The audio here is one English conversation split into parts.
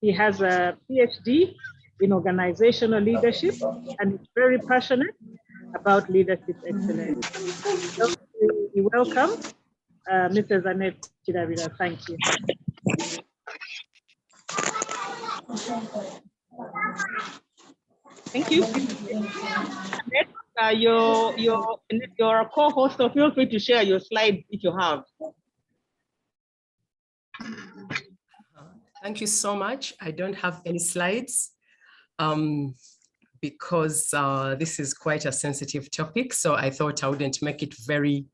He has a PhD in organizational leadership and is very passionate about leadership excellence. So we welcome Mrs. Annette Kirabira. Thank you. Thank you. Annette, you're a co-host, so feel free to share your slides if you have. Thank you so much. I don't have any slides because this is quite a sensitive topic. So I thought I wouldn't make it very,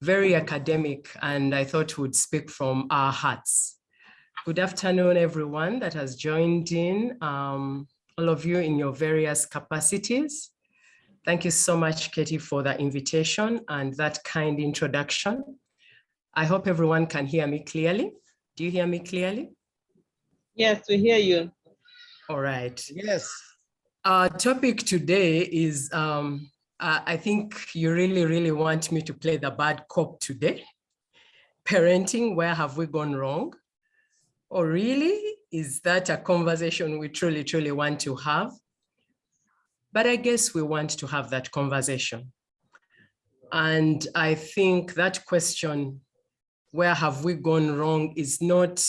very academic, and I thought we would speak from our hearts. Good afternoon, everyone that has joined in, all of you in your various capacities. Thank you so much, Katie, for the invitation and that kind introduction. I hope everyone can hear me clearly. Do you hear me clearly? Yes, we hear you. All right. Yes. Our topic today is, I think you really, really want me to play the bad cop today. Parenting, where have we gone wrong? Or really, is that a conversation we truly, truly want to have? But I guess we want to have that conversation. And I think that question, where have we gone wrong, is not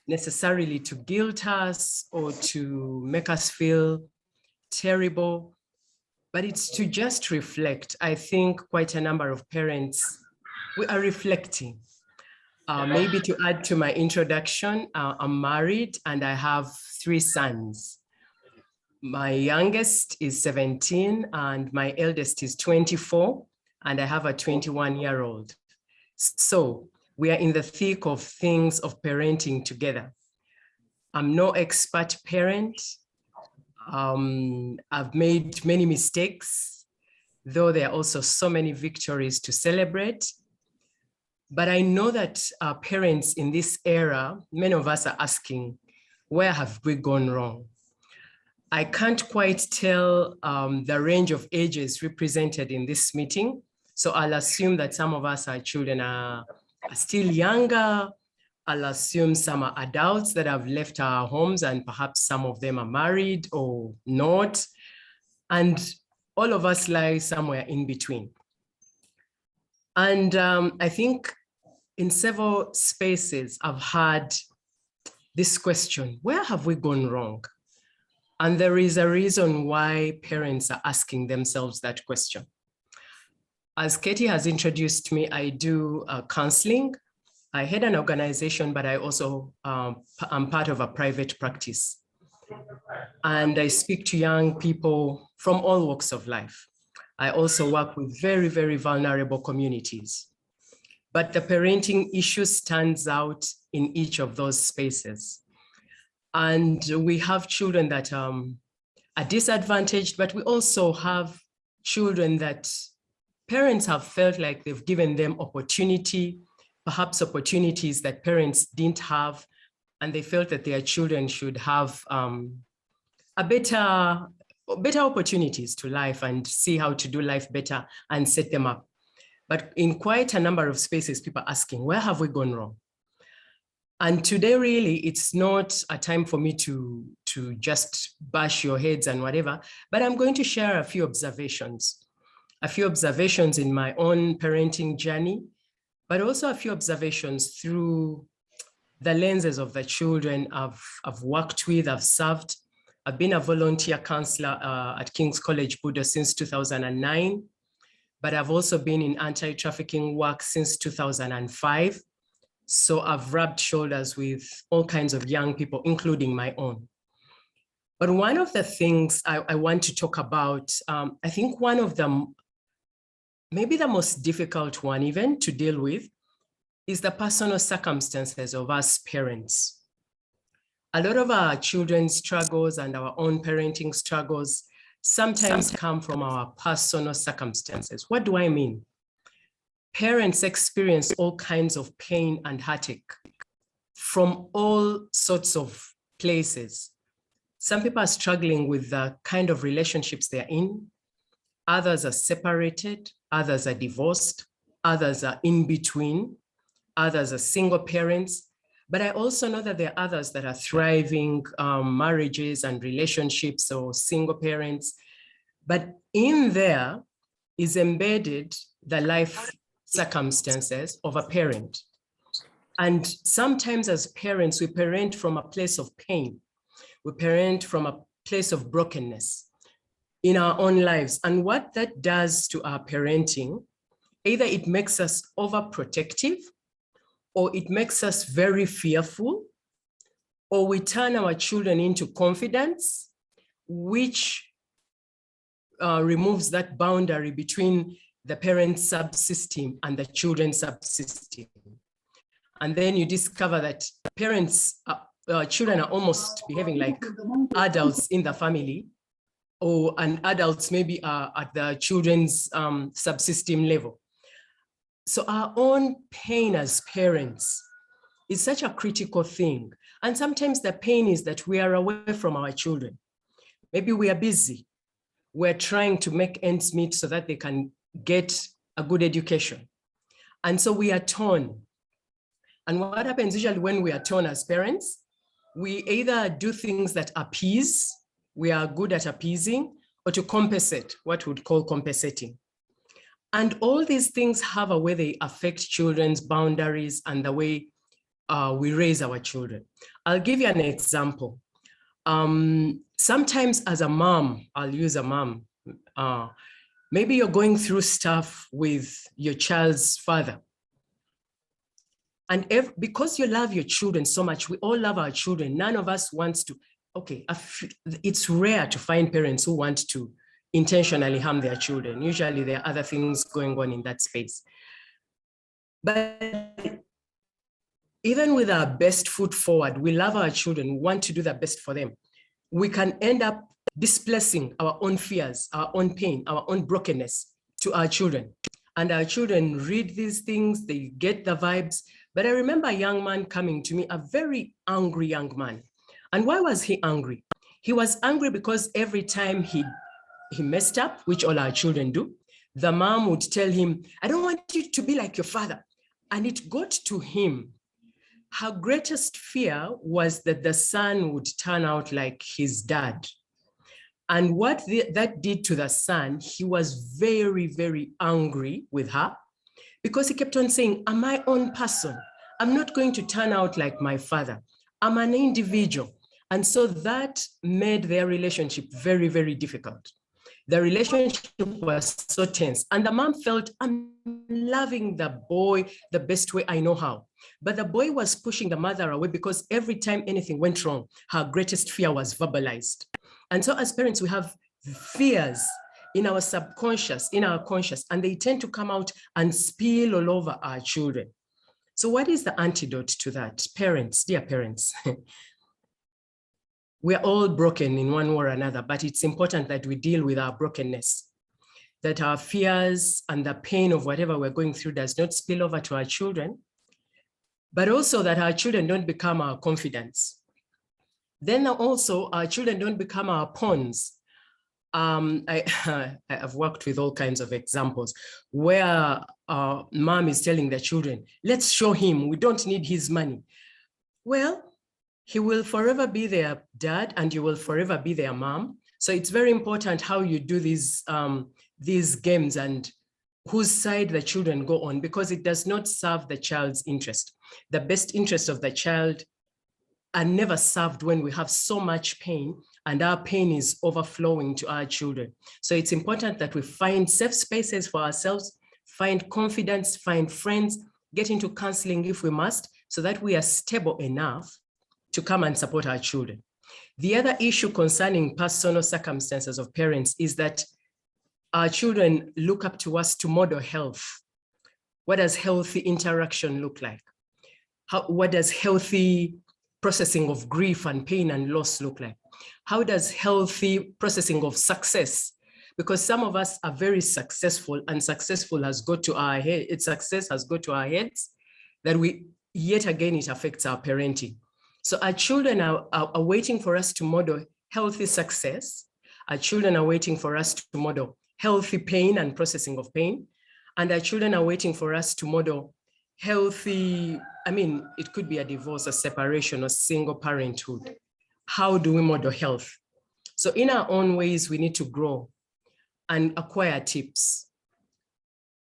necessarily to guilt us or to make us feel terrible, but it's to just reflect. I think quite a number of parents, we are reflecting. Maybe to add to my introduction, I'm married and I have 3 sons. My youngest is 17 and my eldest is 24, and I have a 21-year-old. So we are in the thick of things of parenting together. I'm no expert parent. I've made many mistakes, though there are also so many victories to celebrate. But I know that parents in this era, many of us are asking, where have we gone wrong? I can't quite tell the range of ages represented in this meeting. So I'll assume that some of us, our children are still younger. I'll assume some are adults that have left our homes, and perhaps some of them are married or not. And all of us lie somewhere in between. And I think in several spaces, I've had this question, where have we gone wrong? And there is a reason why parents are asking themselves that question. As Katie has introduced me, I do counseling. I head an organization, but I also am part of a private practice. And I speak to young people from all walks of life. I also work with very, very vulnerable communities. But the parenting issue stands out in each of those spaces. And we have children that are disadvantaged, but we also have children that parents have felt like they've given them opportunity, perhaps opportunities that parents didn't have, and they felt that their children should have better opportunities to life and see how to do life better and set them up. But in quite a number of spaces, people are asking, where have we gone wrong? And today, really, it's not a time for me to just bash your heads and whatever, but I'm going to share a few observations in my own parenting journey, but also a few observations through the lenses of the children I've worked with, I've served. I've been a volunteer counselor at King's College, Budo since 2009, but I've also been in anti-trafficking work since 2005. So I've rubbed shoulders with all kinds of young people, including my own. But one of the things I want to talk about, I think one of them, maybe the most difficult one even to deal with, is the personal circumstances of us parents. A lot of our children's struggles and our own parenting struggles sometimes come from our personal circumstances. What do I mean? Parents experience all kinds of pain and heartache from all sorts of places. Some people are struggling with the kind of relationships they're in. Others are separated, others are divorced, others are in between, others are single parents. But I also know that there are others that are thriving, marriages and relationships or single parents. But in there is embedded the life circumstances of a parent. And sometimes as parents, we parent from a place of pain. We parent from a place of brokenness in our own lives. And what that does to our parenting, either it makes us overprotective, or it makes us very fearful, or we turn our children into confidence, which removes that boundary between the parent's subsystem and the children's subsystem. And then you discover that parents, children are almost behaving like adults in the family, and adults maybe are at the children's subsystem level. So our own pain as parents is such a critical thing. And sometimes the pain is that we are away from our children. Maybe we are busy. We're trying to make ends meet so that they can get a good education. And so we are torn. And what happens usually when we are torn as parents, we either do things that appease, we are good at appeasing, or to compensate, what we would call compensating. And all these things have a way they affect children's boundaries and the way we raise our children. I'll give you an example. Sometimes as a mom, I'll use a mom, maybe you're going through stuff with your child's father. And because you love your children so much, we all love our children. None of us wants to, okay, it's rare to find parents who want to intentionally harm their children. Usually there are other things going on in that space. But even with our best foot forward, we love our children, we want to do the best for them. We can end up displacing our own fears, our own pain, our own brokenness to our children. And our children read these things, they get the vibes. But I remember a young man coming to me, a very angry young man. And why was he angry? He was angry because every time he messed up, which all our children do, the mom would tell him, I don't want you to be like your father. And it got to him. Her greatest fear was that the son would turn out like his dad. And what that did to the son, he was very, very angry with her because he kept on saying, I'm my own person. I'm not going to turn out like my father. I'm an individual. And so that made their relationship very, very difficult. The relationship was so tense. And the mom felt, I'm loving the boy the best way I know how. But the boy was pushing the mother away because every time anything went wrong, her greatest fear was verbalized. And so as parents, we have fears in our subconscious, in our conscious, and they tend to come out and spill all over our children. So what is the antidote to that? Parents, dear parents, we are all broken in one way or another, but it's important that we deal with our brokenness, that our fears and the pain of whatever we're going through does not spill over to our children, but also that our children don't become our confidants. Then also our children don't become our pawns. I've worked with all kinds of examples where mom is telling the children, let's show him, we don't need his money. Well, he will forever be their dad and you will forever be their mom. So it's very important how you do these games and whose side the children go on, because it does not serve the child's interest. The best interest of the child are never served when we have so much pain and our pain is overflowing to our children. So it's important that we find safe spaces for ourselves, find confidence, find friends, get into counseling if we must, so that we are stable enough to come and support our children. The other issue concerning personal circumstances of parents is that our children look up to us to model health. What does healthy interaction look like? What does healthy processing of grief and pain and loss look like? How does healthy processing of success? Because some of us are very successful and successful has got to our head, success has got to our heads, that yet again, it affects our parenting. So our children are waiting for us to model healthy success. Our children are waiting for us to model healthy pain and processing of pain. And our children are waiting for us to model healthy, I mean, it could be a divorce, a separation, or single parenthood. How do we model health? So in our own ways, we need to grow and acquire tips.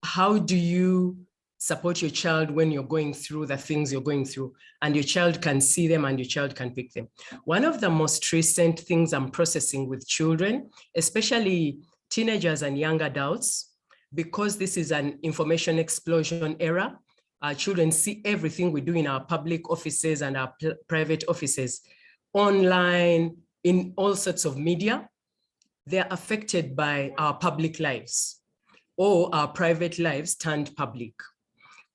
How do you support your child when you're going through the things you're going through, and your child can see them and your child can pick them? One of the most recent things I'm processing with children, especially teenagers and young adults, because this is an information explosion era, our children see everything we do in our public offices and our private offices, online, in all sorts of media. They're affected by our public lives or our private lives turned public.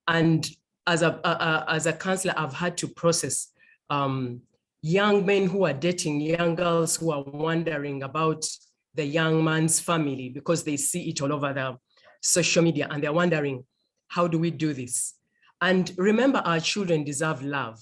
And as a counselor, I've had to process young men who are dating young girls who are wondering about the young man's family because they see it all over the social media and they're wondering, how do we do this? And remember, our children deserve love.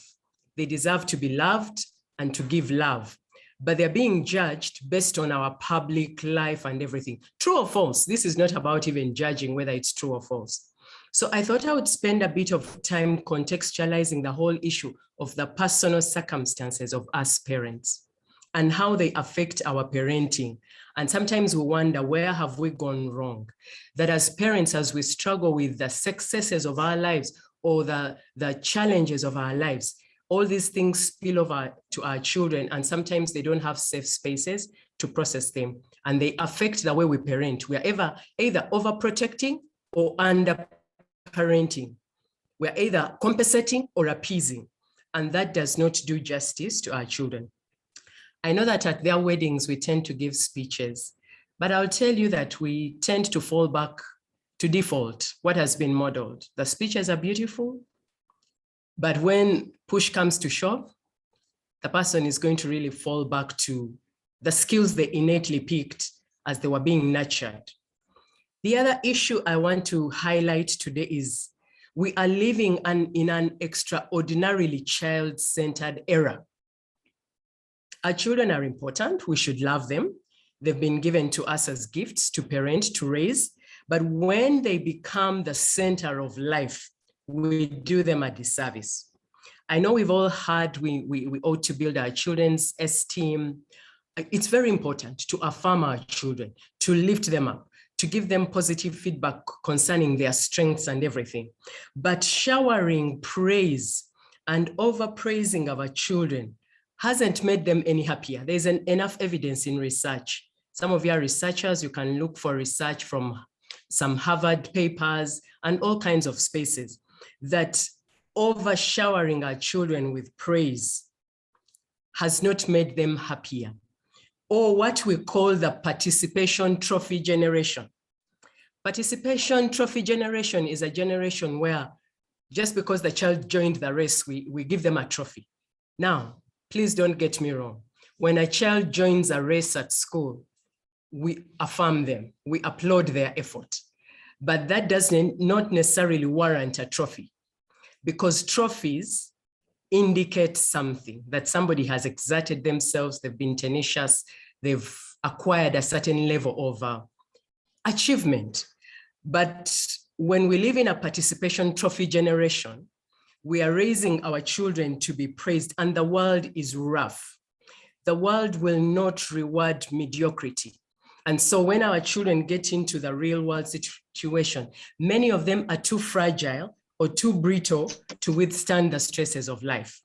They deserve to be loved and to give love, but they're being judged based on our public life and everything. True or false? This is not about even judging whether it's true or false. So I thought I would spend a bit of time contextualizing the whole issue of the personal circumstances of us parents and how they affect our parenting. And sometimes we wonder, where have we gone wrong? That as parents, as we struggle with the successes of our lives or the challenges of our lives, all these things spill over to our children, and sometimes they don't have safe spaces to process them, and they affect the way we parent. We are either overprotecting or under-parenting. We are either compensating or appeasing, and that does not do justice to our children. I know that at their weddings, we tend to give speeches, but I'll tell you that we tend to fall back to default, what has been modeled. The speeches are beautiful, but when push comes to shove, the person is going to really fall back to the skills they innately picked as they were being nurtured. The other issue I want to highlight today is we are living in an extraordinarily child-centered era. Our children are important. We should love them. They've been given to us as gifts to parent, to raise. But when they become the center of life, we do them a disservice. I know we've all heard we ought to build our children's esteem. It's very important to affirm our children, to lift them up, to give them positive feedback concerning their strengths and everything. But showering praise and overpraising our children hasn't made them any happier. There's enough evidence in research. Some of you are researchers, you can look for research from some Harvard papers and all kinds of spaces, that overshowering our children with praise has not made them happier, or what we call the participation trophy generation. Participation trophy generation is a generation where just because the child joined the race, we give them a trophy. Now, please don't get me wrong. When a child joins a race at school, we affirm them, we applaud their effort, but that does not necessarily warrant a trophy, because trophies indicate something, that somebody has exerted themselves, they've been tenacious, they've acquired a certain level of achievement. But when we live in a participation trophy generation, we are raising our children to be praised, and the world is rough. The world will not reward mediocrity. And so when our children get into the real world situation, many of them are too fragile or too brittle to withstand the stresses of life.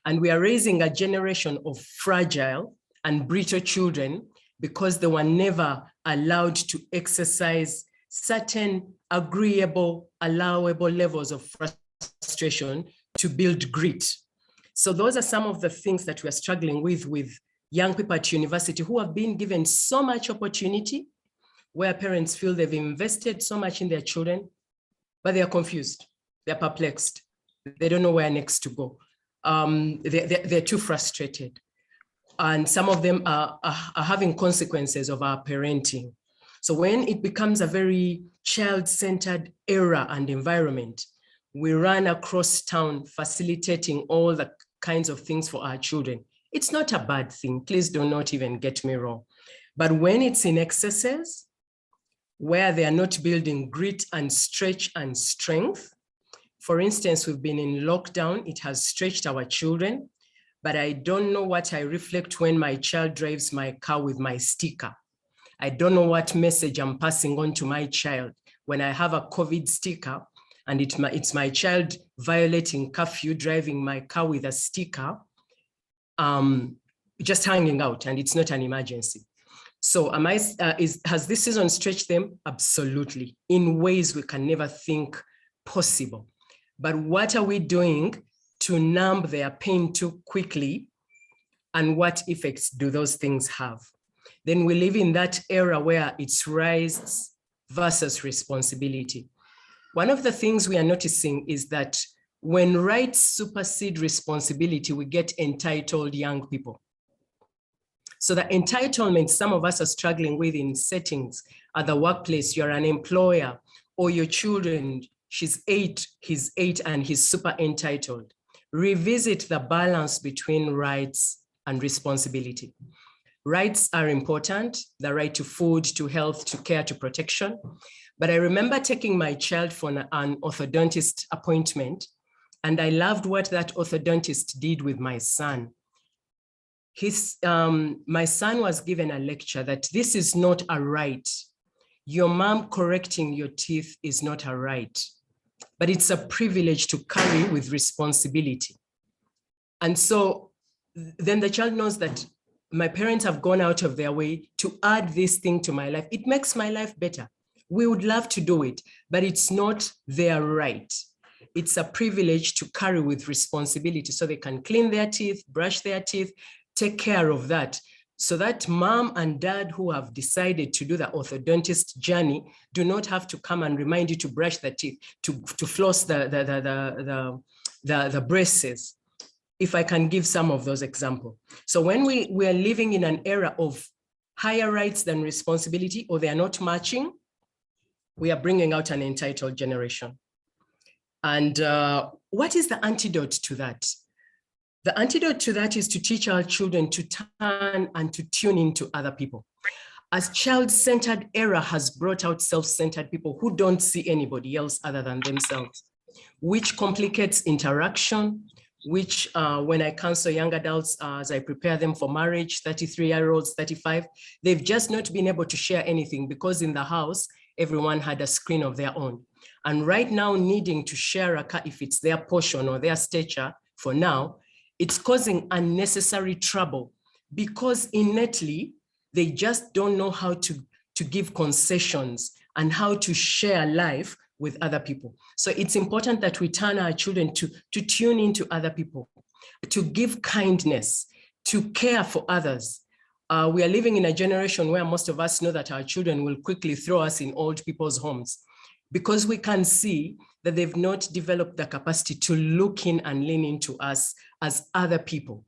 And we are raising a generation of fragile and brittle children because they were never allowed to exercise certain agreeable, allowable levels of frustration to build grit. So those are some of the things that we're struggling with young people at university who have been given so much opportunity, where parents feel they've invested so much in their children, but they're confused, they're perplexed, they don't know where next to go. They're too frustrated. And some of them are having consequences of our parenting. So when it becomes a very child-centered era and environment, we run across town facilitating all the kinds of things for our children. It's not a bad thing, please do not even get me wrong. But when it's in excesses, where they are not building grit and stretch and strength, For instance, we've been in lockdown. It has stretched our children, but I don't know what I reflect when my child drives my car with my sticker. I don't know what message I'm passing on to my child when I have a COVID sticker and it's my child violating curfew, driving my car with a sticker, just hanging out, and it's not an emergency. So has this season stretched them? Absolutely, in ways we can never think possible. But what are we doing to numb their pain too quickly? And what effects do those things have? Then we live in that era where it's rights versus responsibility. One of the things we are noticing is that when rights supersede responsibility, we get entitled young people. So the entitlement some of us are struggling with in settings at the workplace, you're an employer, or your children, she's 8, he's 8, and he's super entitled. Revisit the balance between rights and responsibility. Rights are important, the right to food, to health, to care, to protection. But I remember taking my child for an orthodontist appointment, and I loved what that orthodontist did with my son. My son was given a lecture that this is not a right. Your mom correcting your teeth is not a right, but it's a privilege to carry with responsibility. And so then the child knows that my parents have gone out of their way to add this thing to my life. It makes my life better. We would love to do it, but it's not their right. It's a privilege to carry with responsibility, so they can clean their teeth, brush their teeth, take care of that, so that mom and dad who have decided to do the orthodontist journey do not have to come and remind you to brush the teeth, to floss the braces. If I can give some of those examples. So when we are living in an era of higher rights than responsibility, or they are not matching, we are bringing out an entitled generation. And what is the antidote to that? The antidote to that is to teach our children to turn and to tune into other people. As child-centered era has brought out self-centered people who don't see anybody else other than themselves, which complicates interaction, which when I counsel young adults, as I prepare them for marriage, 33-year-olds, 35, they've just not been able to share anything because in the house, everyone had a screen of their own. And right now, needing to share a car, if it's their portion or their stature, for now, it's causing unnecessary trouble because innately, they just don't know how to give concessions and how to share life with other people. So it's important that we turn our children to tune into other people, to give kindness, to care for others. We are living in a generation where most of us know that our children will quickly throw us in old people's homes because we can see that they've not developed the capacity to look in and lean into us as other people.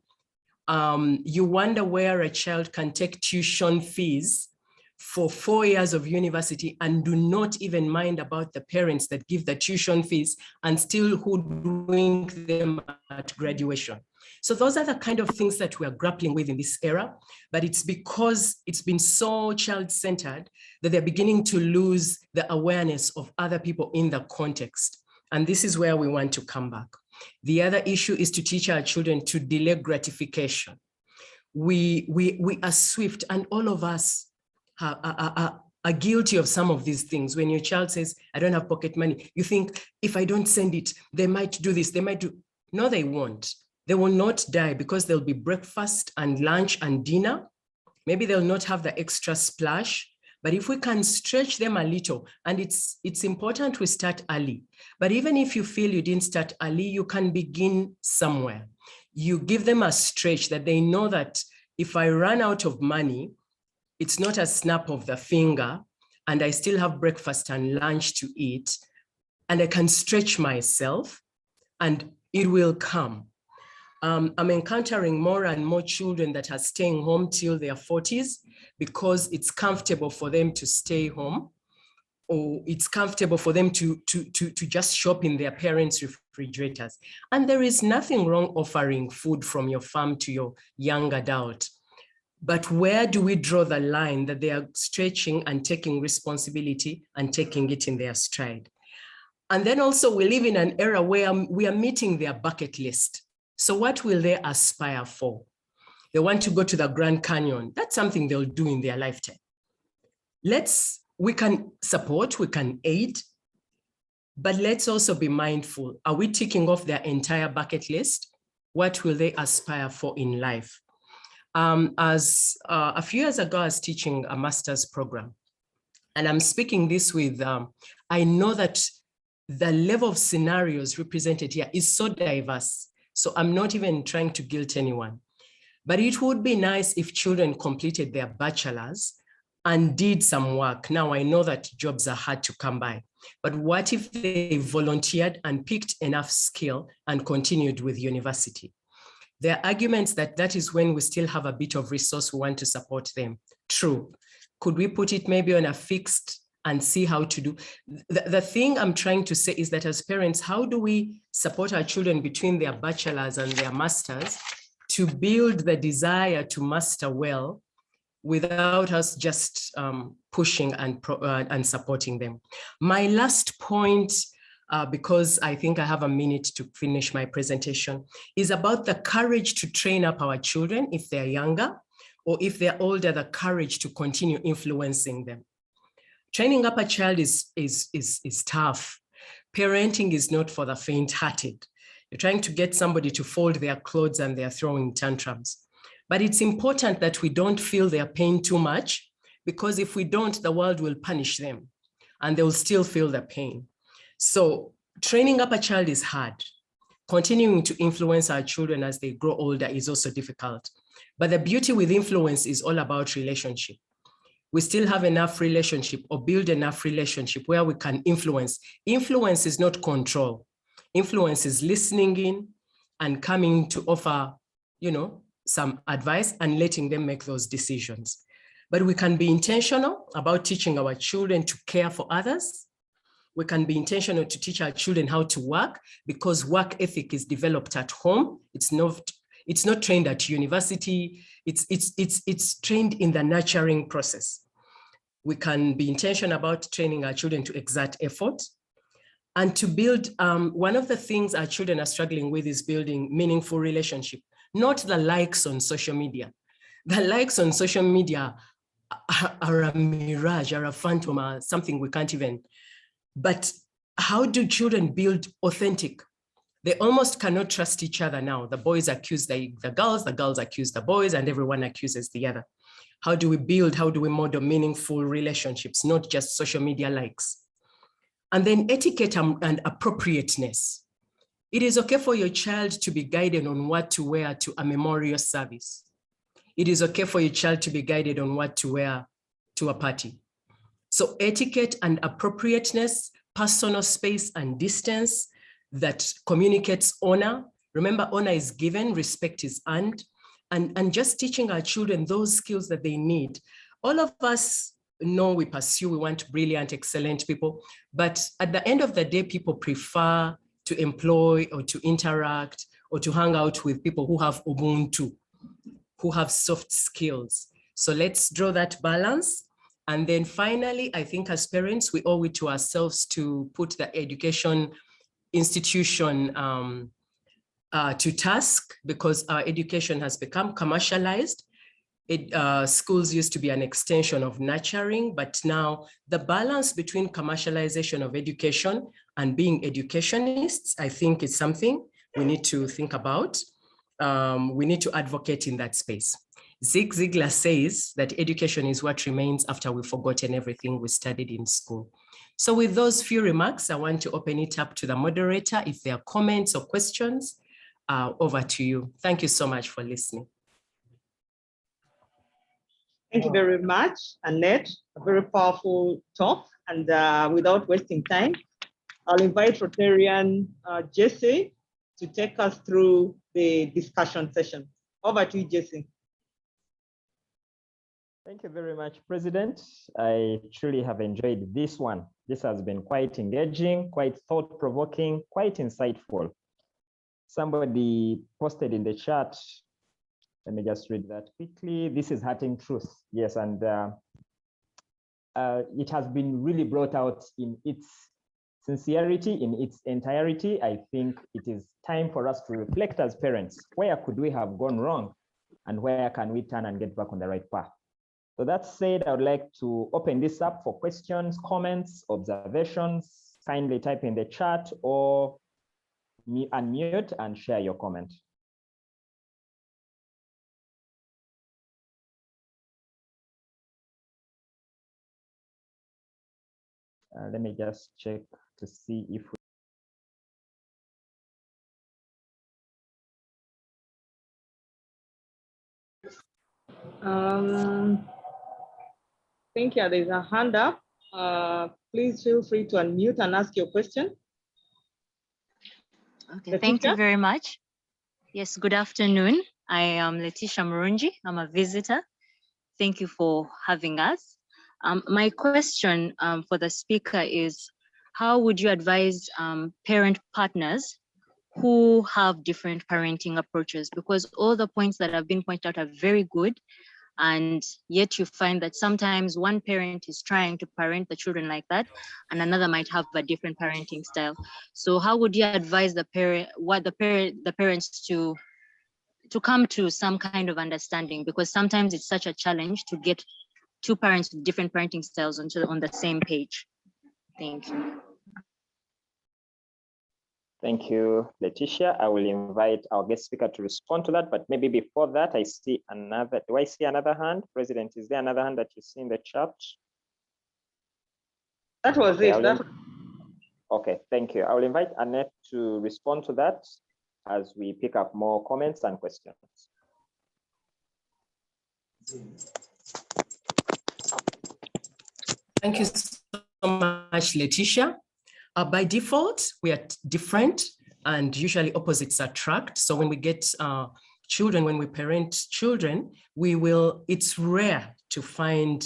You wonder where a child can take tuition fees for 4 years of university and do not even mind about the parents that give the tuition fees and still hoodwink them at graduation. So those are the kind of things that we are grappling with in this era, but it's because it's been so child-centered that they're beginning to lose the awareness of other people in the context. And this is where we want to come back. The other issue is to teach our children to delay gratification. We are swift, and all of us are guilty of some of these things. When your child says, I don't have pocket money, you think, if I don't send it, they might do this, they might do. No, they won't. They will not die because there'll be breakfast and lunch and dinner. Maybe they'll not have the extra splash, but if we can stretch them a little, and it's important we start early. But even if you feel you didn't start early, you can begin somewhere. You give them a stretch that they know that if I run out of money, it's not a snap of the finger, and I still have breakfast and lunch to eat, and I can stretch myself, and it will come. I'm encountering more and more children that are staying home till their 40s because it's comfortable for them to stay home, or it's comfortable for them to just shop in their parents' refrigerators. And there is nothing wrong offering food from your farm to your young adult. But where do we draw the line that they are stretching and taking responsibility and taking it in their stride? And then also we live in an era where we are meeting their bucket list. So what will they aspire for? They want to go to the Grand Canyon. That's something they'll do in their lifetime. We can support, we can aid, but let's also be mindful. Are we ticking off their entire bucket list? What will they aspire for in life? As a few years ago, I was teaching a master's program, and I'm speaking this with, I know that the level of scenarios represented here is so diverse. So I'm not even trying to guilt anyone, but it would be nice if children completed their bachelor's and did some work. Now I know that jobs are hard to come by, but what if they volunteered and picked enough skill and continued with university? There are arguments that is when we still have a bit of resource, we want to support them. True. Could we put it maybe on a fixed and see how to do? The thing I'm trying to say is that as parents, how do we support our children between their bachelor's and their master's to build the desire to master well without us just pushing and supporting them? My last point, because I think I have a minute to finish my presentation, is about the courage to train up our children if they're younger, or if they're older, the courage to continue influencing them. Training up a child is tough. Parenting is not for the faint-hearted. You're trying to get somebody to fold their clothes and they're throwing tantrums. But it's important that we don't feel their pain too much, because if we don't, the world will punish them and they will still feel the pain. So training up a child is hard. Continuing to influence our children as they grow older is also difficult. But the beauty with influence is all about relationship. We still have enough relationship, or build enough relationship where we can influence. Influence is not control. Influence is listening in and coming to offer, some advice and letting them make those decisions. But we can be intentional about teaching our children to care for others. We can be intentional to teach our children how to work, because work ethic is developed at home. It's not trained at university. It's trained in the nurturing process. We can be intentional about training our children to exert effort and to build. One of the things our children are struggling with is building meaningful relationship, not the likes on social media. The likes on social media are a mirage, are a phantom, are something we can't even. But how do children build authentic? They almost cannot trust each other now. The boys accuse the girls accuse the boys, and everyone accuses the other. How do we model meaningful relationships, not just social media likes? And then etiquette and appropriateness. It is okay for your child to be guided on what to wear to a memorial service. It is okay for your child to be guided on what to wear to a party. So etiquette and appropriateness, personal space and distance that communicates honor. Remember, honor is given, respect is earned, and just teaching our children those skills that they need. All of us know we want brilliant, excellent people, but at the end of the day, people prefer to employ or to interact or to hang out with people who have Ubuntu, who have soft skills. So let's draw that balance. And then finally, I think as parents, we owe it to ourselves to put the education institution to task, because our education has become commercialized. Schools used to be an extension of nurturing, but now the balance between commercialization of education and being educationists, I think is something we need to think about. We need to advocate in that space. Zig Ziglar says that education is what remains after we've forgotten everything we studied in school. So with those few remarks, I want to open it up to the moderator. If there are comments or questions, over to you. Thank you so much for listening. Thank you very much, Annette. A very powerful talk. And without wasting time, I'll invite Rotarian Jesse to take us through the discussion session. Over to you, Jesse. Thank you very much, President. I truly have enjoyed this one. This has been quite engaging, quite thought-provoking, quite insightful. Somebody posted in the chat, let me just read that quickly. This is Hurting Truth. Yes, and it has been really brought out in its sincerity in its entirety, I think it is time for us to reflect as parents. Where could we have gone wrong? And where can we turn and get back on the right path? So that said, I would like to open this up for questions, comments, observations. Kindly type in the chat or unmute and share your comment. Let me just check to see if we... I think there's a hand up. Please feel free to unmute and ask your question. Okay, thank you very much. Yes, good afternoon. I am Letitia Murungi. I'm a visitor. Thank you for having us. My question for the speaker is, how would you advise parent partners who have different parenting approaches? Because all the points that have been pointed out are very good, and yet you find that sometimes one parent is trying to parent the children like that, and another might have a different parenting style. So how would you advise the parents to come to some kind of understanding? Because sometimes it's such a challenge to get two parents with different parenting styles on the same page. Thank you. Thank you, Letitia. I will invite our guest speaker to respond to that, but maybe before that, I see another. Do I see another hand? President, is there another hand that you see in the chat? That was it. Okay, thank you. I will invite Annette to respond to that as we pick up more comments and questions. Thank you so much, Letitia. By default, we are different and usually opposites attract. So when we get children, when we parent children, it's rare to find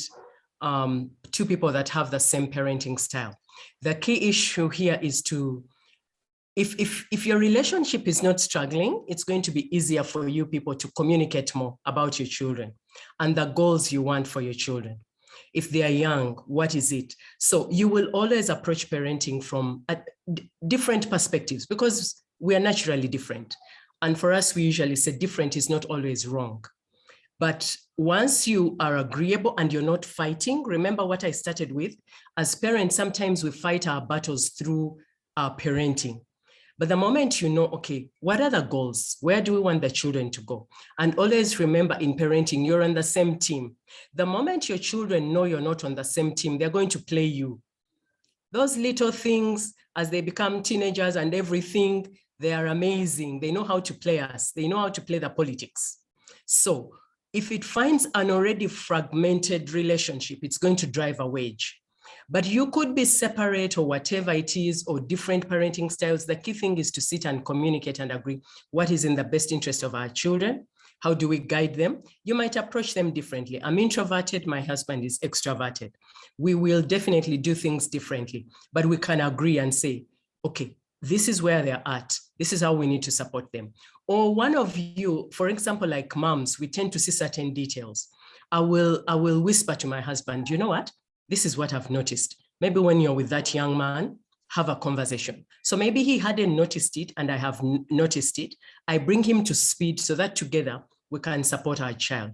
two people that have the same parenting style. The key issue here is if your relationship is not struggling, it's going to be easier for you people to communicate more about your children and the goals you want for your children. If they are young, what is it? So you will always approach parenting from different perspectives because we are naturally different. And for us, we usually say different is not always wrong. But once you are agreeable and you're not fighting, remember what I started with, as parents, sometimes we fight our battles through our parenting. But the moment you know, okay, what are the goals? Where do we want the children to go? And always remember in parenting, you're on the same team. The moment your children know you're not on the same team, they're going to play you. Those little things, as they become teenagers and everything, they are amazing. They know how to play us. They know how to play the politics. So if it finds an already fragmented relationship, it's going to drive a wedge. But you could be separate or whatever it is, or different parenting styles. The key thing is to sit and communicate and agree what is in the best interest of our children. How do we guide them? You might approach them differently. I'm introverted, my husband is extroverted. We will definitely do things differently, but we can agree and say, okay, this is where they're at. This is how we need to support them. Or one of you, for example, like moms, we tend to see certain details. I will whisper to my husband, you know what? This is what I've noticed. Maybe when you're with that young man, have a conversation. So maybe he hadn't noticed it and I have noticed it. I bring him to speed so that together we can support our child.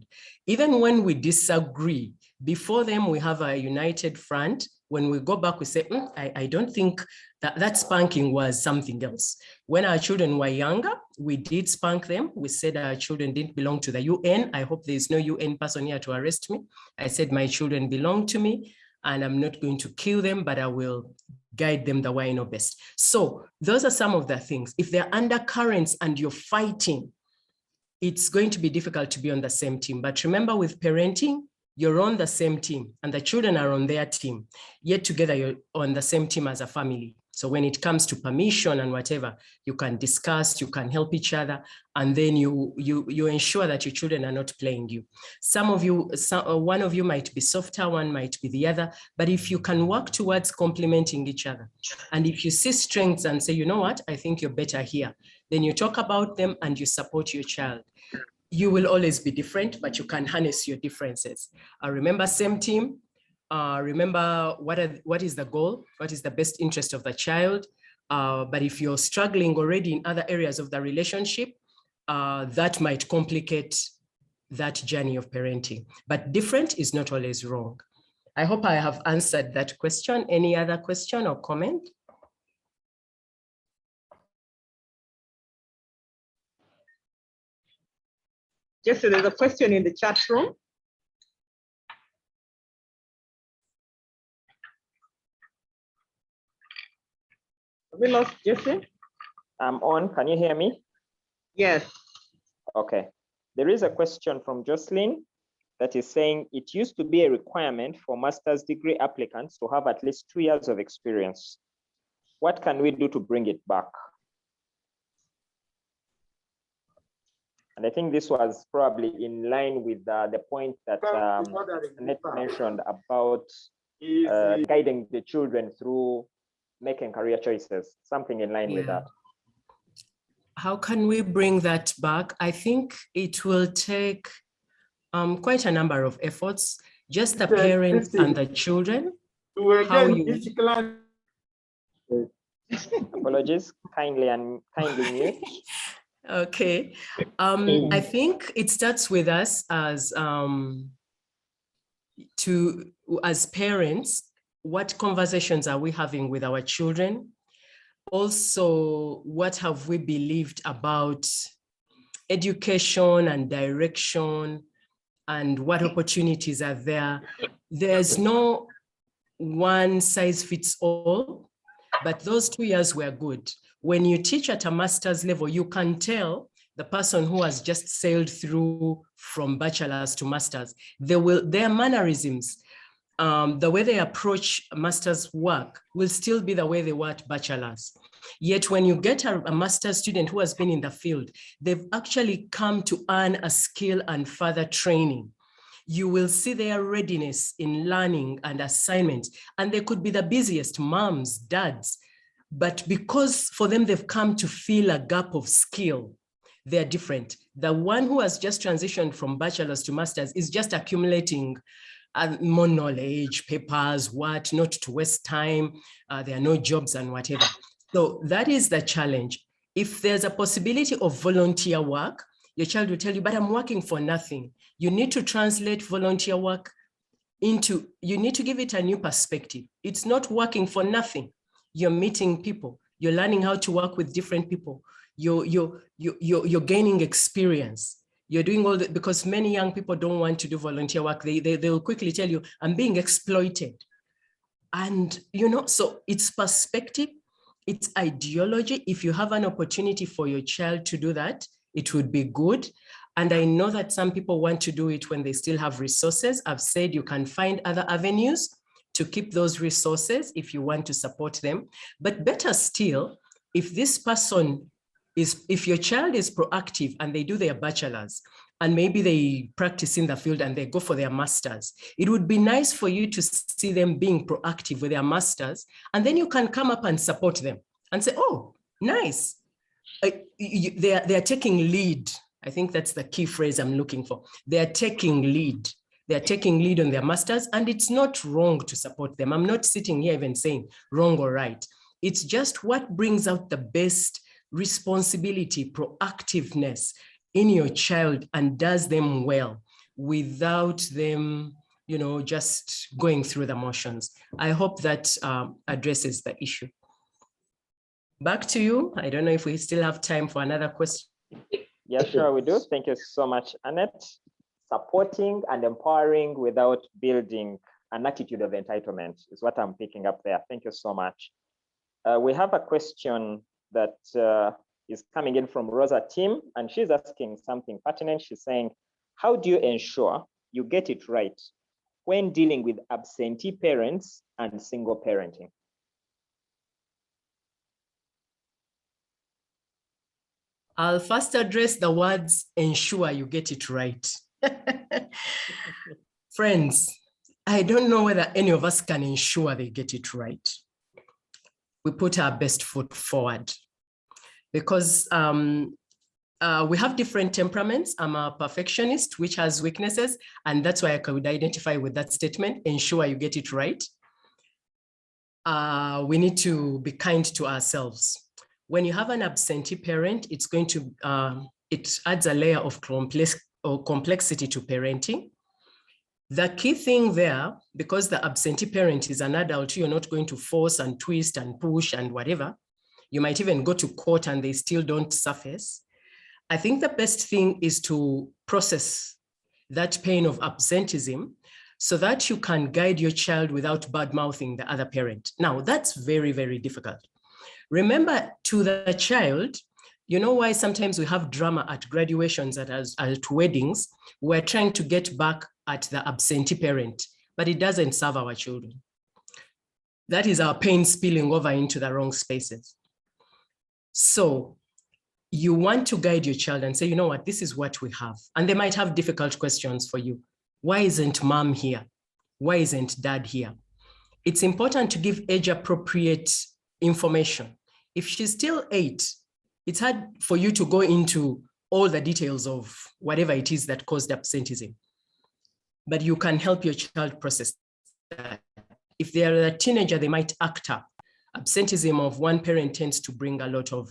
Even when we disagree, before them we have a united front. When we go back, we say, I don't think that spanking was something else. When our children were younger, we did spank them. We said our children didn't belong to the UN. I hope there's no UN person here to arrest me. I said my children belong to me and I'm not going to kill them, but I will guide them the way I know best. So those are some of the things. If they're undercurrents and you're fighting, it's going to be difficult to be on the same team. But remember, with parenting, you're on the same team and the children are on their team, yet together you're on the same team as a family. So when it comes to permission and whatever, you can discuss, you can help each other, and then you ensure that your children are not playing you. Some of you, one of you might be softer, one might be the other, but if you can work towards complementing each other, and if you see strengths and say, you know what, I think you're better here, then you talk about them and you support your child. You will always be different, but you can harness your differences. Remember, same team, remember what is the goal, what is the best interest of the child. But if you're struggling already in other areas of the relationship, that might complicate that journey of parenting. But different is not always wrong. I hope I have answered that question. Any other question or comment? Jesse, there's a question in the chat room. Have we lost Jesse? I'm on. Can you hear me? Yes. Okay. There is a question from Jocelyn that is saying it used to be a requirement for master's degree applicants to have at least 2 years of experience. What can we do to bring it back? And I think this was probably in line with the point that Annette mentioned about guiding the children through making career choices, something in line with that. How can we bring that back? I think it will take quite a number of efforts, just the parents and the children. How you... Apologies, kindly mute. Okay, I think it starts with us as parents. What conversations are we having with our children? Also, what have we believed about education and direction, and what opportunities are there? There's no one size fits all, but those 2 years were good. When you teach at a master's level, you can tell the person who has just sailed through from bachelor's to master's, their mannerisms, the way they approach master's work will still be the way they were at bachelor's. Yet when you get a master's student who has been in the field, they've actually come to earn a skill and further training. You will see their readiness in learning and assignments, and they could be the busiest moms, dads, but because for them, they've come to fill a gap of skill, they're different. The one who has just transitioned from bachelor's to master's is just accumulating more knowledge, papers, not to waste time. There are no jobs and whatever. So that is the challenge. If there's a possibility of volunteer work, your child will tell you, but I'm working for nothing. You need to translate volunteer work into, you need to give it a new perspective. It's not working for nothing. You're meeting people. You're learning how to work with different people. You're gaining experience. You're doing all that, because many young people don't want to do volunteer work. They'll quickly tell you, I'm being exploited. And, so it's perspective, it's ideology. If you have an opportunity for your child to do that, it would be good. And I know that some people want to do it when they still have resources. I've said you can find other avenues to keep those resources if you want to support them. But better still, if your child is proactive and they do their bachelor's and maybe they practice in the field and they go for their master's, it would be nice for you to see them being proactive with their master's, and then you can come up and support them and say, oh, nice. They're taking lead. I think that's the key phrase I'm looking for. They're taking lead. They're taking lead on their masters, and it's not wrong to support them. I'm not sitting here even saying wrong or right. It's just what brings out the best responsibility, proactiveness in your child and does them well without them, just going through the motions. I hope that addresses the issue. Back to you. I don't know if we still have time for another question. Yeah, sure we do. Thank you so much, Annette. Supporting and empowering without building an attitude of entitlement is what I'm picking up there. Thank you so much. We have a question that is coming in from Rosa Tim, and she's asking something pertinent. She's saying, how do you ensure you get it right when dealing with absentee parents and single parenting? I'll first address the words, ensure you get it right. Friends, I don't know whether any of us can ensure they get it right. We put our best foot forward because We have different temperaments. I'm a perfectionist, which has weaknesses, and that's why I could identify with that statement. Ensure you get it right. We need to be kind to ourselves. When you have an absentee parent, it's going to, it adds a layer of complexity to parenting. The key thing there, because the absentee parent is an adult, you're not going to force and twist and push and whatever. You might even go to court and they still don't surface. I think the best thing is to process that pain of absenteeism so that you can guide your child without bad-mouthing the other parent. Now, that's very, very difficult. Remember, to the child, you know why sometimes we have drama at graduations, at weddings? We're trying to get back at the absentee parent, but it doesn't serve our children. That is our pain spilling over into the wrong spaces. So you want to guide your child and say, you know what, this is what we have. And they might have difficult questions for you. Why isn't mom here? Why isn't dad here? It's important to give age-appropriate information. If she's still 8, it's hard for you to go into all the details of whatever it is that caused absenteeism. But you can help your child process that. If they are a teenager, they might act up. Absenteeism of one parent tends to bring a lot of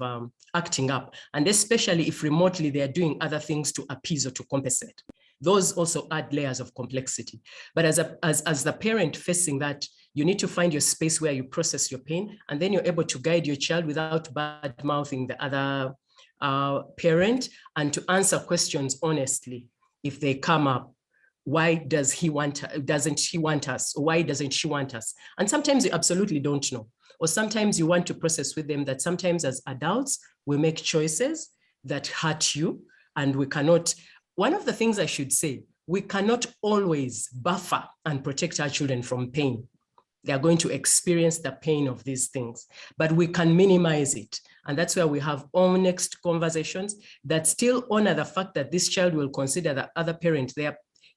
acting up, and especially if remotely they are doing other things to appease or to compensate. Those also add layers of complexity. But as the parent facing that, you need to find your space where you process your pain, and then you're able to guide your child without bad-mouthing the other parent, and to answer questions honestly if they come up. Why doesn't he want us? Or why doesn't she want us? And sometimes you absolutely don't know. Or sometimes you want to process with them that sometimes as adults, we make choices that hurt you, and we cannot, one of the things I should say, we cannot always buffer and protect our children from pain. They are going to experience the pain of these things, but we can minimize it. And that's where we have honest conversations that still honor the fact that this child will consider the other parent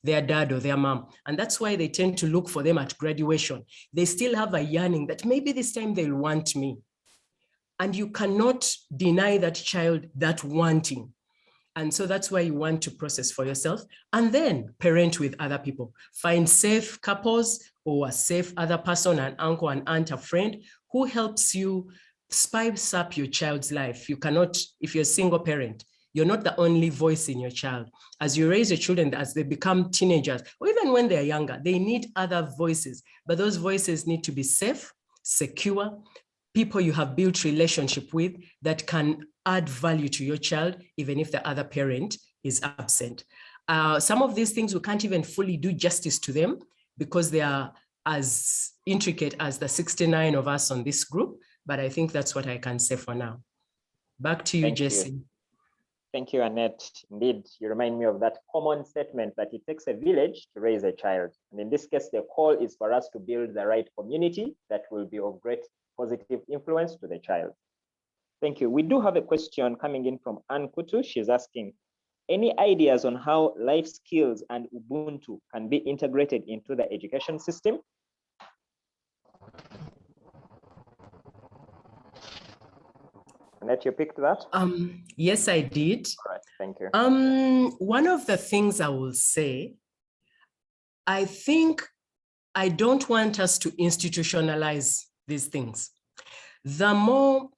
their dad or their mom. And that's why they tend to look for them at graduation. They still have a yearning that maybe this time they'll want me. And you cannot deny that child that wanting. And so that's why you want to process for yourself and then parent with other people. Find safe couples or a safe other person, an uncle, an aunt, a friend who helps you spice up your child's life. You cannot, if you're a single parent, you're not the only voice in your child. As you raise your children, as they become teenagers, or even when they're younger, they need other voices, but those voices need to be safe, secure, people you have built relationship with that can add value to your child, even if the other parent is absent. Some of these things, we can't even fully do justice to them because they are as intricate as the 69 of us on this group, but I think that's what I can say for now. Back to you, Jesse. Thank you, Annette. Indeed, you remind me of that common statement that it takes a village to raise a child. And in this case, the call is for us to build the right community that will be of great positive influence to the child. Thank you. We do have a question coming in from Ann Kutu. She's asking, any ideas on how life skills and Ubuntu can be integrated into the education system? Annette, you picked that? Yes, I did. All right, thank you. One of the things I will say, I think I don't want us to institutionalize these things. The more,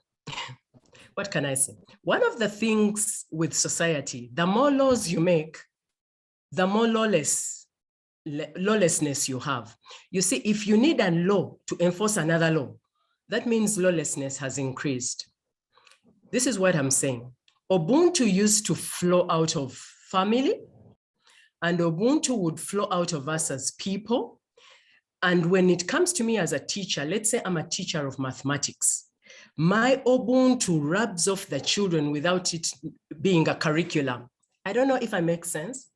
what can I say? One of the things with society, the more laws you make, the more lawlessness you have. You see, if you need a law to enforce another law, that means lawlessness has increased. This is what I'm saying. Ubuntu used to flow out of family, and Ubuntu would flow out of us as people. And when it comes to me as a teacher, let's say I'm a teacher of mathematics, my Ubuntu rubs off the children without it being a curriculum. I don't know if I make sense.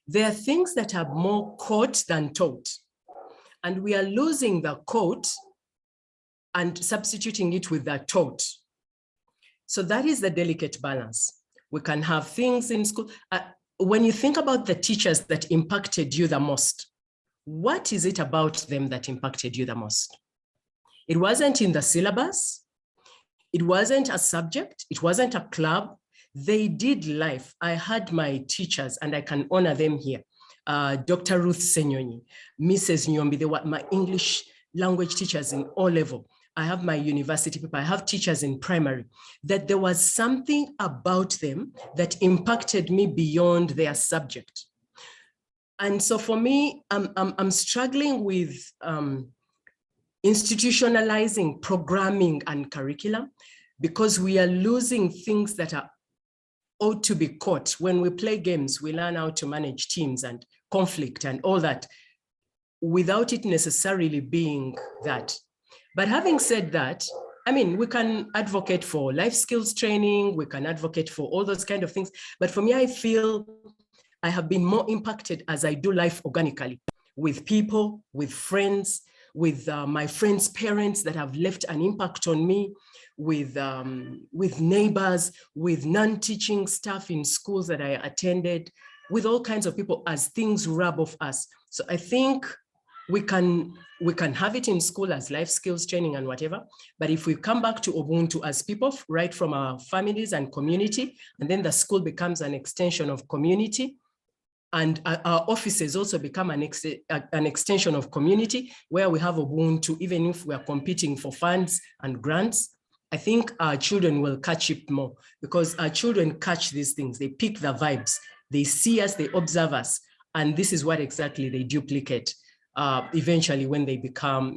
There are things that are more caught than taught, and we are losing the caught and substituting it with the taught. So that is the delicate balance. We can have things in school. When you think about the teachers that impacted you the most, what is it about them that impacted you the most? It wasn't in the syllabus. It wasn't a subject. It wasn't a club. They did life. I had my teachers, and I can honor them here. Dr. Ruth Senyonyi, Mrs. Nyombi, they were my English language teachers in O level. I have my university people, I have teachers in primary, that there was something about them that impacted me beyond their subject. And so for me, I'm struggling with institutionalizing programming and curriculum, because we are losing things that ought to be caught. When we play games, we learn how to manage teams and conflict and all that, without it necessarily being that. But having said that, I mean, we can advocate for life skills training, we can advocate for all those kind of things. But for me, I feel I have been more impacted as I do life organically with people, with friends, with my friends' parents that have left an impact on me, with neighbors, with non-teaching staff in schools that I attended, with all kinds of people as things rub off us. So I think we can have it in school as life skills training and whatever, but if we come back to Ubuntu as people, right from our families and community, and then the school becomes an extension of community, and our offices also become an extension of community, where we have Ubuntu, even if we are competing for funds and grants, I think our children will catch it more, because our children catch these things. They pick the vibes, they see us, they observe us, and this is what exactly they duplicate eventually when they become,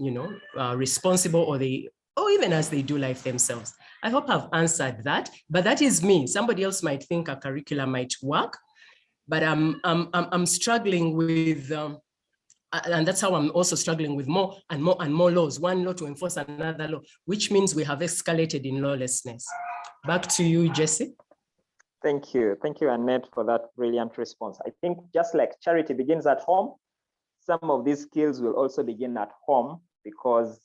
responsible, or even as they do life themselves. I hope I've answered that, but that is me. Somebody else might think a curriculum might work, but I'm struggling with, and that's how I'm also struggling with more and more laws, one law to enforce another law, which means we have escalated in lawlessness. Back to you, Jesse. Thank you, Annette, for that brilliant response. I think just like charity begins at home, some of these skills will also begin at home, because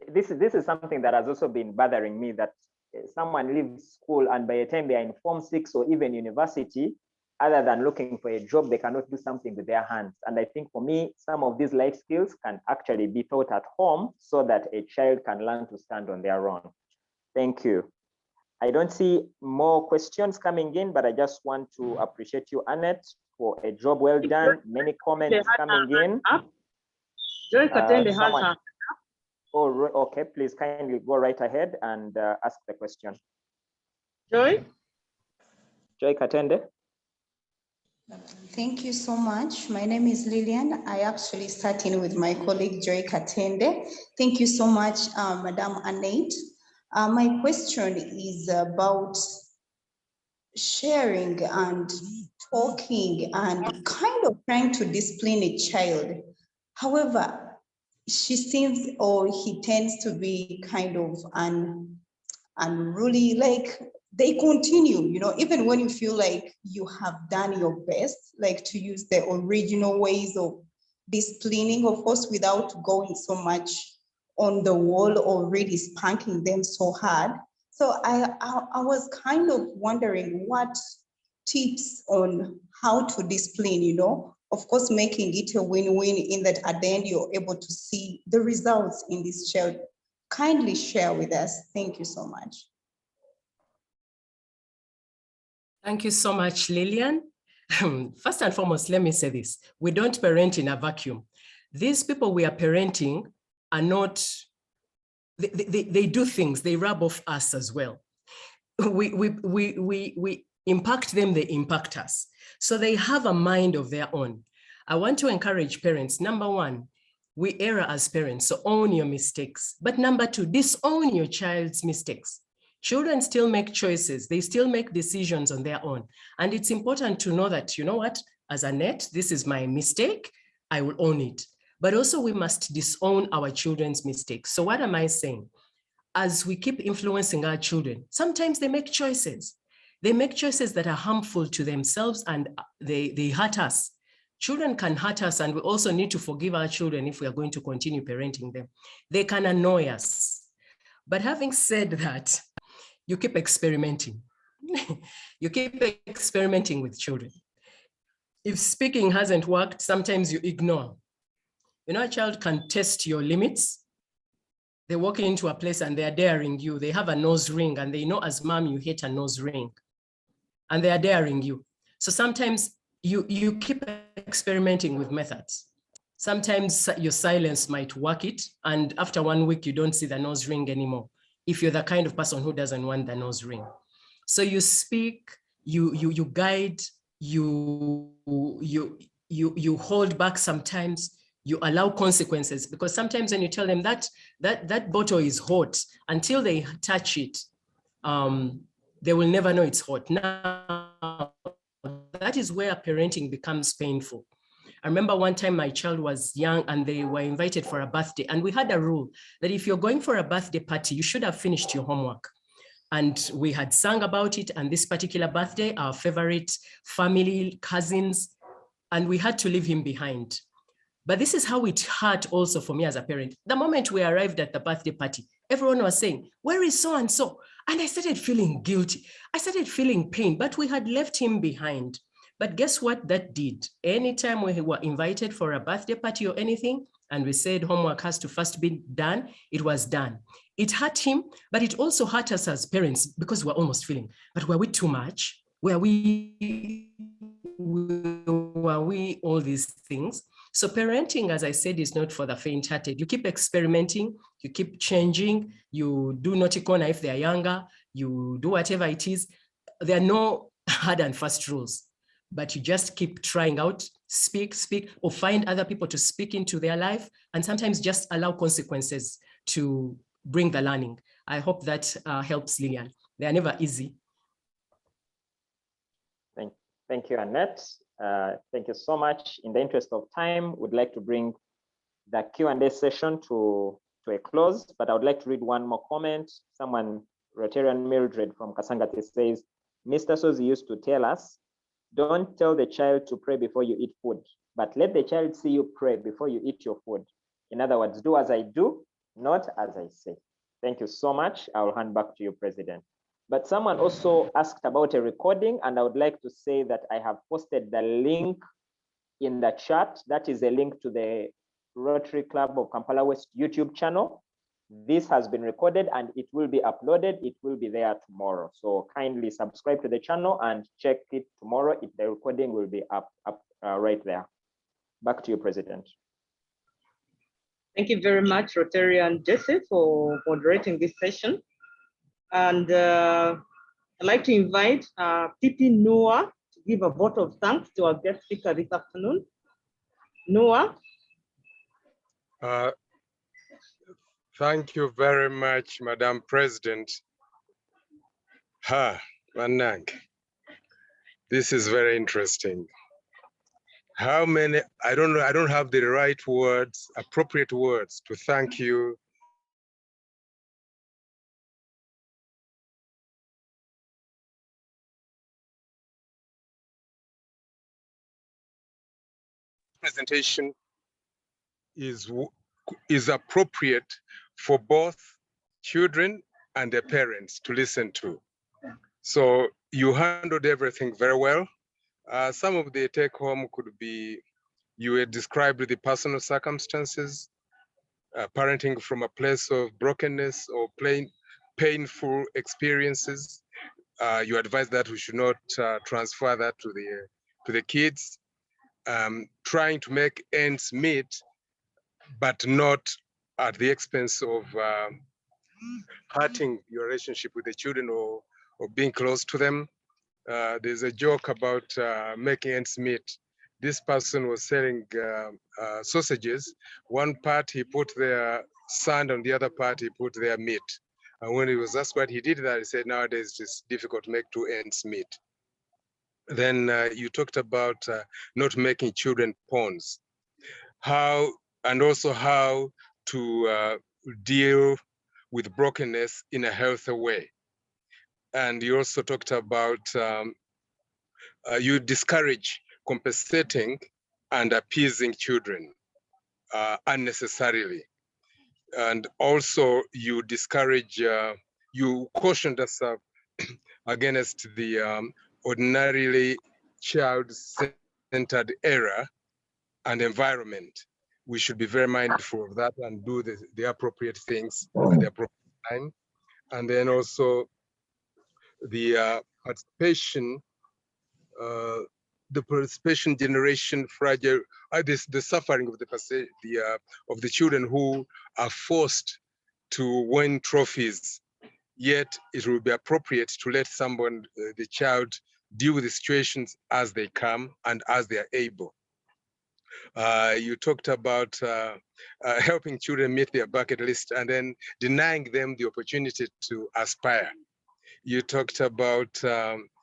this is something that has also been bothering me, that someone leaves school and by the time they are in Form 6 or even university, other than looking for a job, they cannot do something with their hands. And I think for me, some of these life skills can actually be taught at home so that a child can learn to stand on their own. Thank you. I don't see more questions coming in, but I just want to appreciate you, Annette, for a job well done. Many comments coming in. Joy Katende has her. Oh, okay, please kindly go right ahead and ask the question. Joy Katende. Thank you so much. My name is Lillian. I actually sat in with my colleague Joy Katende. Thank you so much, Madam Annette. My question is about sharing and talking and kind of trying to discipline a child. However, she seems, or he tends to be kind of unruly, like they continue, even when you feel like you have done your best, like to use the original ways of disciplining, of course, without going so much on the wall or really spanking them so hard. So I was kind of wondering what tips on how to discipline, of course, making it a win-win in that at the end you're able to see the results in this child. Kindly share with us. Thank you so much. Thank you so much, Lillian. First and foremost, let me say this. We don't parent in a vacuum. These people we are parenting are not, they do things, they rub off us as well. We impact them, they impact us. So they have a mind of their own. I want to encourage parents. Number one, we err as parents, so own your mistakes. But number two, disown your child's mistakes. Children still make choices. They still make decisions on their own. And it's important to know that, you know what, as Annette, this is my mistake, I will own it. But also we must disown our children's mistakes. So what am I saying? As we keep influencing our children, sometimes they make choices. They make choices that are harmful to themselves and they hurt us. Children can hurt us, and we also need to forgive our children if we are going to continue parenting them. They can annoy us. But having said that, you keep experimenting. You keep experimenting with children. If speaking hasn't worked, sometimes you ignore. A child can test your limits. They walk into a place and they are daring you. They have a nose ring and they know as mom you hate a nose ring. and they are daring you. So sometimes you keep experimenting with methods. Sometimes your silence might work it, and after 1 week, you don't see the nose ring anymore, if you're the kind of person who doesn't want the nose ring. So you speak, you guide, you hold back sometimes, you allow consequences, because sometimes when you tell them that bottle is hot, until they touch it, they will never know it's hot. Now, that is where parenting becomes painful. I remember one time my child was young and they were invited for a birthday, and we had a rule that if you're going for a birthday party, you should have finished your homework. And we had sung about it, and this particular birthday, our favorite family, cousins, and we had to leave him behind. But this is how it hurt also for me as a parent. The moment we arrived at the birthday party, everyone was saying, "Where is so-and-so?" And I started feeling guilty. I started feeling pain, but we had left him behind. But guess what that did? Anytime we were invited for a birthday party or anything, and we said homework has to first be done, it was done. It hurt him, but it also hurt us as parents, because we're almost feeling, but were we too much? Were we all these things? So parenting, as I said, is not for the faint-hearted. You keep experimenting, you keep changing, you do naughty corner if they're younger, you do whatever it is. There are no hard and fast rules, but you just keep trying out, speak, or find other people to speak into their life, and sometimes just allow consequences to bring the learning. I hope that helps, Lillian. They are never easy. Thank you, Annette. Thank you so much. In the interest of time, we'd like to bring the Q&A session to a close, but I would like to read one more comment. Someone, Rotarian Mildred from Kasangati, says, Mr. Sozi used to tell us, don't tell the child to pray before you eat food, but let the child see you pray before you eat your food. In other words, do as I do, not as I say. Thank you so much. I will hand back to you, President. But someone also asked about a recording, and I would like to say that I have posted the link in the chat. That is a link to the Rotary Club of Kampala West YouTube channel. This has been recorded and it will be uploaded. It will be there tomorrow. So kindly subscribe to the channel and check it tomorrow. The recording will be up right there. Back to you, President. Thank you very much, Rotarian Jesse, for moderating this session. And I'd like to invite Titi Noah to give a vote of thanks to our guest speaker this afternoon. Noah. Thank you very much, Madam President. Manang, this is very interesting. How many, I don't know, I don't have the right words, appropriate words to thank you. Presentation is appropriate for both children and their parents to listen to. So you handled everything very well. Some of the take home could be, you had described the personal circumstances, parenting from a place of brokenness or painful experiences. You advise that we should not transfer that to the kids. Trying to make ends meet, but not at the expense of hurting your relationship with the children or being close to them. There's a joke about making ends meet. This person was selling sausages. One part he put their sand, on the other part he put their meat. And when he was asked what he did that, he said, nowadays it's difficult to make two ends meet. Then you talked about not making children pawns. How to deal with brokenness in a healthy way. And you also talked about you discourage compensating and appeasing children unnecessarily. And also you discourage, you cautioned us against the ordinarily child-centered era and environment. We should be very mindful of that and do the appropriate things at the appropriate time. And then also the participation the participation generation fragile, the suffering of the children who are forced to win trophies. Yet it will be appropriate to let someone, the child, deal with the situations as they come and as they are able. You talked about helping children meet their bucket list and then denying them the opportunity to aspire. You talked about,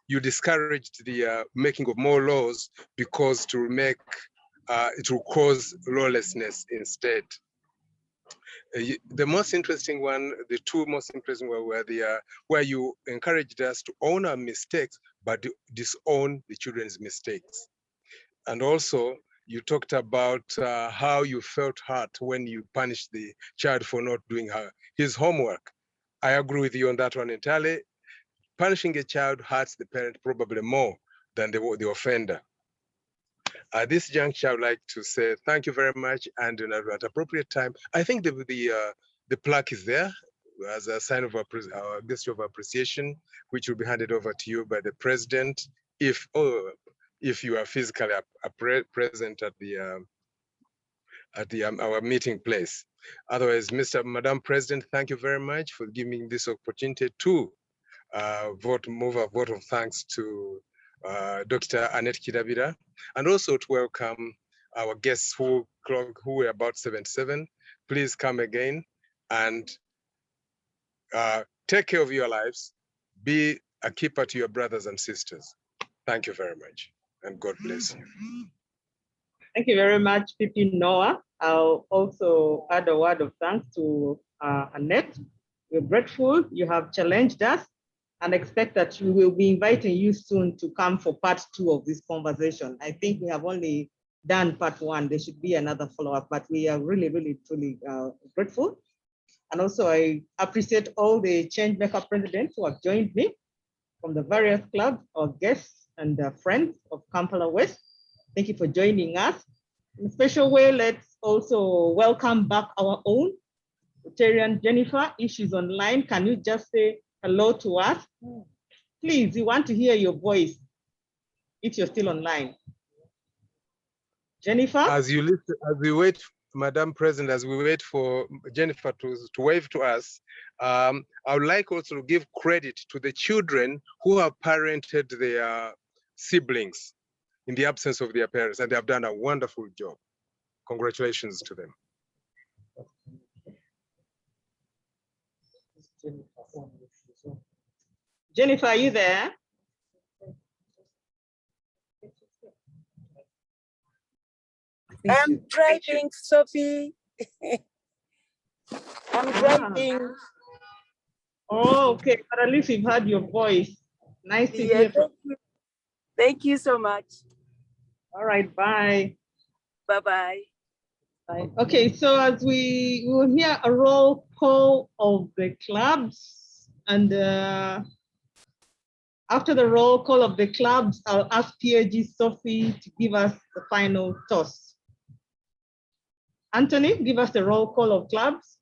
you discouraged the making of more laws because it will cause lawlessness instead. The most interesting one, the two most interesting one were where you encouraged us to own our mistakes, but disown the children's mistakes. And also, you talked about how you felt hurt when you punished the child for not doing his homework. I agree with you on that one entirely. Punishing a child hurts the parent probably more than the offender. At this juncture, I would like to say thank you very much, and at appropriate time, I think the plaque is there as a sign of our gesture of appreciation, which will be handed over to you by the president if you are physically present at our meeting place. Otherwise, Madam President, thank you very much for giving this opportunity to move a vote of thanks to Dr. Annette Kirabira, and also to welcome our guests who were about 77. Please come again and take care of your lives. Be a keeper to your brothers and sisters. Thank you very much, and God bless you. Thank you very much, Pipi Noah. I'll also add a word of thanks to Annette. We're grateful you have challenged us and expect that we will be inviting you soon to come for part 2 of this conversation. I think we have only done part 1. There should be another follow-up, but we are really, really, truly grateful. And also I appreciate all the Changemaker presidents who have joined me from the various clubs, our guests and friends of Kampala West. Thank you for joining us. In a special way, let's also welcome back our own Rotarian Jennifer. If she's online, can you just say hello to us? Please, we want to hear your voice if you're still online. Jennifer? As we wait, Madam President, as we wait for Jennifer to wave to us, I would like also to give credit to the children who have parented their siblings in the absence of their parents, and they have done a wonderful job. Congratulations to them. Jennifer, are you there? I'm driving, Sophie. I'm driving. Oh, okay. But at least we've heard your voice. Nice to hear from you. Thank you so much. All right, bye. Bye-bye. Bye. Okay, so as we will hear a roll call of the clubs, and after the roll call of the clubs, I'll ask PAG Sophie to give us the final toss. Anthony, give us the roll call of clubs.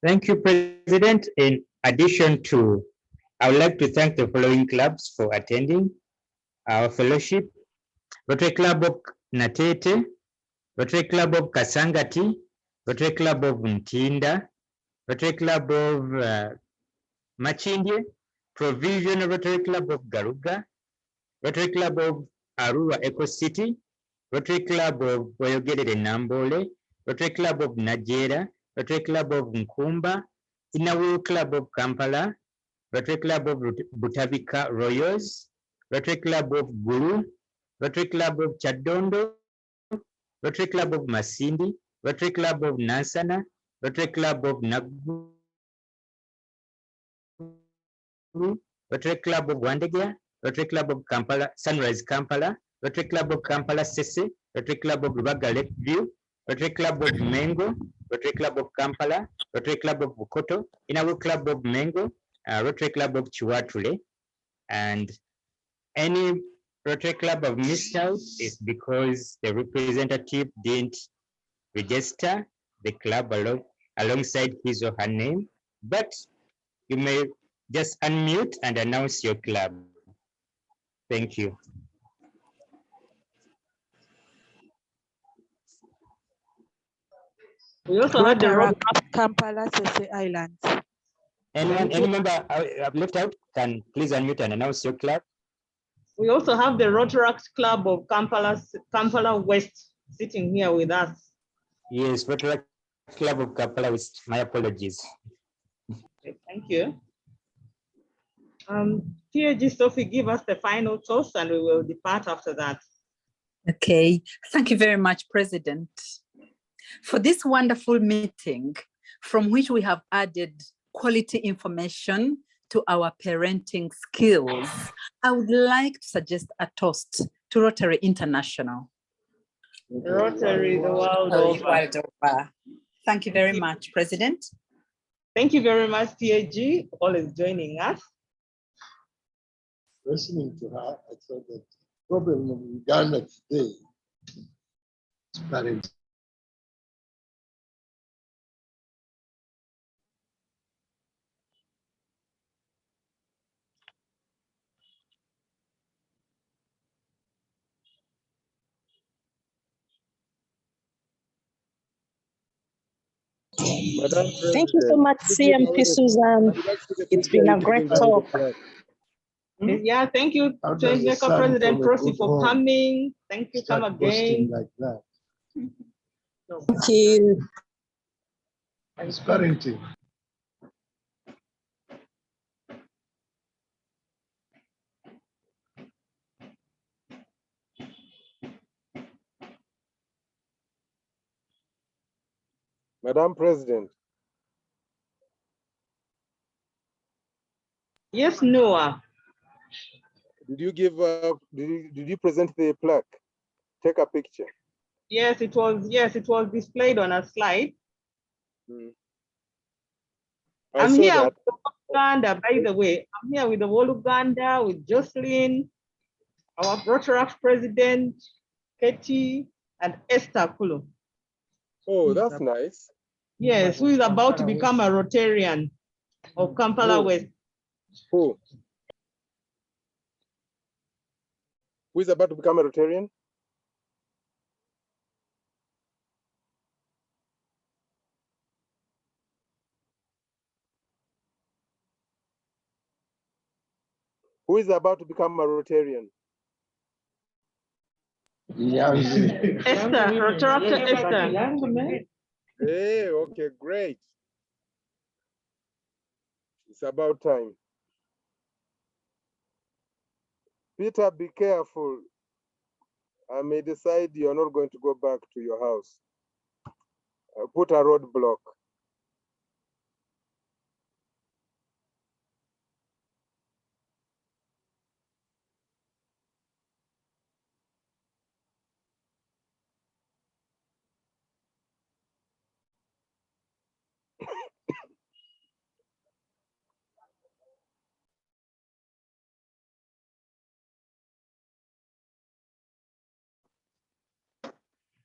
Thank you, President. In addition to, I would like to thank the following clubs for attending our fellowship: Rotary Club of Natete, Rotary Club of Kasangati, Rotary Club of Ntinda, Rotary Club of Machindye, Provisional Rotary Club of Garuga, Rotary Club of Arua Eco City, Rotary Club of Boyogedere Nambole, Rotary Club of Najera, Rotary Club of Nkumba, Inawu Club of Kampala, Rotary Club of Butabika Royals, Rotary Club of Gulu, Rotary Club of Chadondo, Rotary Club of Masindi, Rotary Club of Nansana, Rotary Club of Nagu, Rotary Club of Wandegea, Rotary Club of Kampala, Sunrise Kampala, Rotary Club of Kampala Sese, Rotary Club of Rubaga Lakeview, Rotary Club of Mengo, Rotary Club of Kampala, Rotary Club of Bukoto, Inawu Club of Mengo, Rotary Club of Chiwatule, and any Rotary Club of missed out is because the representative didn't register the club alongside his or her name, but you may just unmute and announce your club. Thank you. We also had the Rotary Kampala Islands. Any member I've left out can please unmute and announce your club. We also have the Rotary Club of Kampala West sitting here with us. Yes, Rotary Club of Kampala West. My apologies. Okay, thank you. TAG Sophie, give us the final toast and we will depart after that. Okay, thank you very much, President, for this wonderful meeting from which we have added quality information to our parenting skills. I would like to suggest a toast to Rotary International. Rotary the world over. Thank you very much, President. Thank you very much, TAG, always joining us. Listening to her, I thought that the problem in Uganda today is parenting. Thank you so much, CMP Susan. It's been a great talk. Yeah, thank you, Changemaker President Prosi, for coming. Thank you, come again. Like that. Thank you. It's parenting. Madam President. Yes, Noah. Did you give did you present the plaque? Take a picture. Yes, it was displayed on a slide. I'm here with the Uganda, by the way. I'm here with the whole Uganda, with Jocelyn, our Rotary President, Katie, and Esther Kulu. Oh, that's nice. Yes, who is about to become a Rotarian of Kampala West. Who? Who is about to become a Rotarian? Who is about to become a Rotarian? Yeah. Esther, Rotary Esther. Hey, okay, great. It's about time. Peter, be careful. I may decide you're not going to go back to your house. Put a roadblock.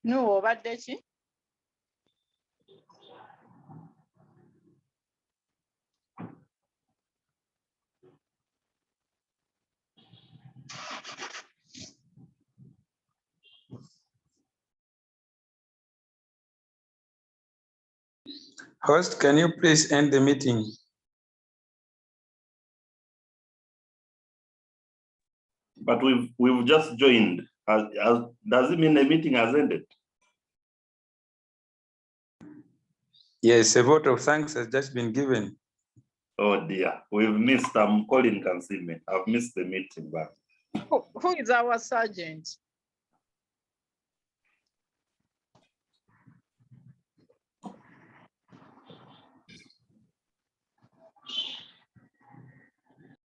No, but Dechi. Host, can you please end the meeting? But we've just joined. Does it mean the meeting has ended? Yes, a vote of thanks has just been given. Oh dear, we've missed. Colin can see me. I've missed the meeting, but Who is our sergeant?